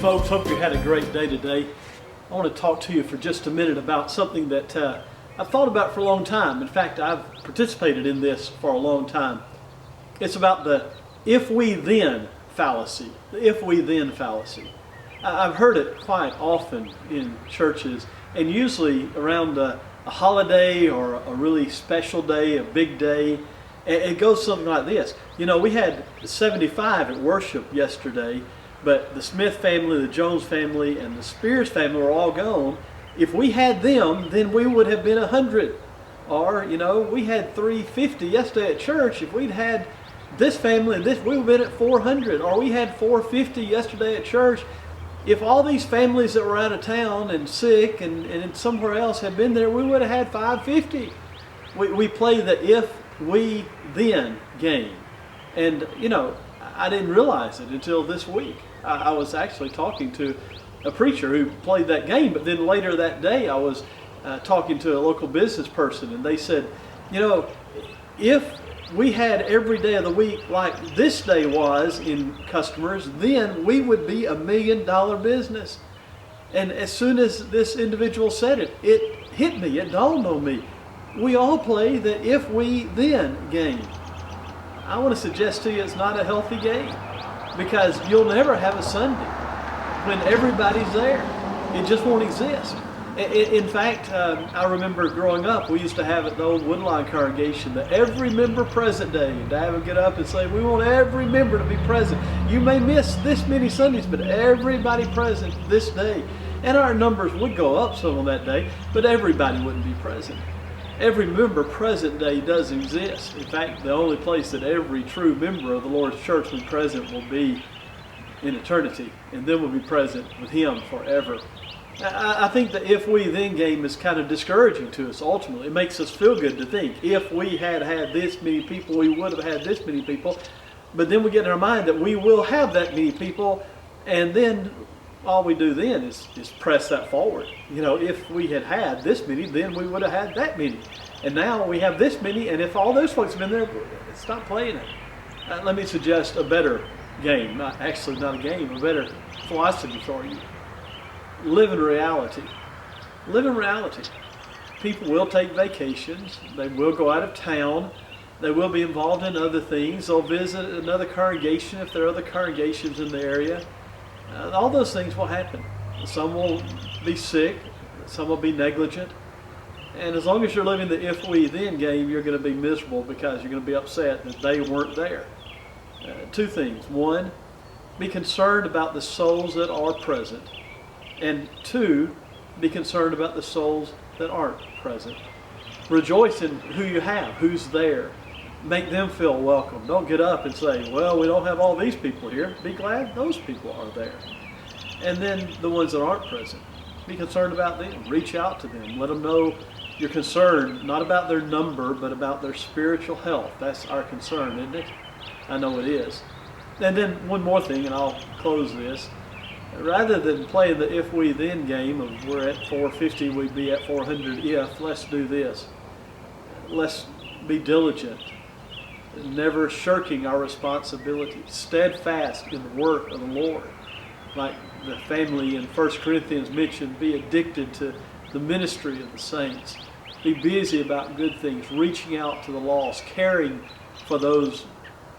folks. Hope you had a great day today. I want to talk to you for just a minute about something that I've thought about for a long time. In fact, I've participated in this for a long time. It's about the if we then fallacy. The if we then fallacy. I've heard it quite often in churches, and usually around a holiday or a really special day, a big day. It goes something like this. You know, we had 75 at worship yesterday, but the Smith family, the Jones family, and the Spears family were all gone. If we had them, then we would have been 100. Or, you know, we had 350 yesterday at church. If we'd had this family and this, we would have been at 400. Or we had 450 yesterday at church. If all these families that were out of town and sick and somewhere else had been there, we would have had 550. We play the if we then game. And, you know, I didn't realize it until this week. I was actually talking to a preacher who played that game, but then later that day I was talking to a local business person, and they said, you know, if we had every day of the week like this day was in customers, then we would be $1 million business. And as soon as this individual said it, it hit me, it dawned on me. We all play the if we then game. I want to suggest to you it's not a healthy game, because you'll never have a Sunday when everybody's there. It just won't exist. In fact, I remember growing up, we used to have at the old Woodline congregation the every member present day. And Dad would get up and say, we want every member to be present. You may miss this many Sundays, but everybody present this day. And our numbers would go up some on that day, but everybody wouldn't be present. Every member present day does exist. In fact, the only place that every true member of the Lord's church will be present will be in eternity, and then we'll be present with Him forever. I think the if we then game is kind of discouraging to us ultimately. It makes us feel good to think if we had had this many people, we would have had this many people. But then we get in our mind that we will have that many people, and then all we do then is press that forward. You know, if we had had this many, then we would have had that many. And now we have this many, and if all those folks have been there, stop playing it. Let me suggest a better game. Not a game, a better philosophy for you. Live in reality. Live in reality. People will take vacations. They will go out of town. They will be involved in other things. They'll visit another congregation if there are other congregations in the area. All those things will happen. Some will be sick. Some will be negligent. And as long as you're living the if we then game, you're going to be miserable because you're going to be upset that they weren't there. Two things. One, be concerned about the souls that are present. And two, be concerned about the souls that aren't present. Rejoice in who you have, who's there. Make them feel welcome. Don't get up and say, well, we don't have all these people here. Be glad those people are there. And then the ones that aren't present, be concerned about them. Reach out to them. Let them know you're concerned, not about their number, but about their spiritual health. That's our concern, isn't it? I know it is. And then one more thing, and I'll close this. Rather than playing the if we then game of we're at 450, we'd be at 400 if, let's do this. Let's be diligent, never shirking our responsibility, steadfast in the work of the Lord. Like the family in 1 Corinthians mentioned, be addicted to the ministry of the saints. Be busy about good things, reaching out to the lost, caring for those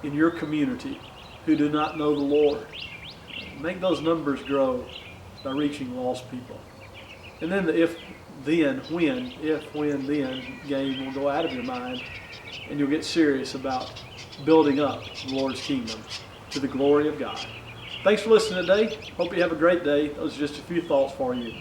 in your community who do not know the Lord. Make those numbers grow by reaching lost people. And then the if, then, when game will go out of your mind, and you'll get serious about building up the Lord's kingdom to the glory of God. Thanks for listening today. Hope you have a great day. Those are just a few thoughts for you.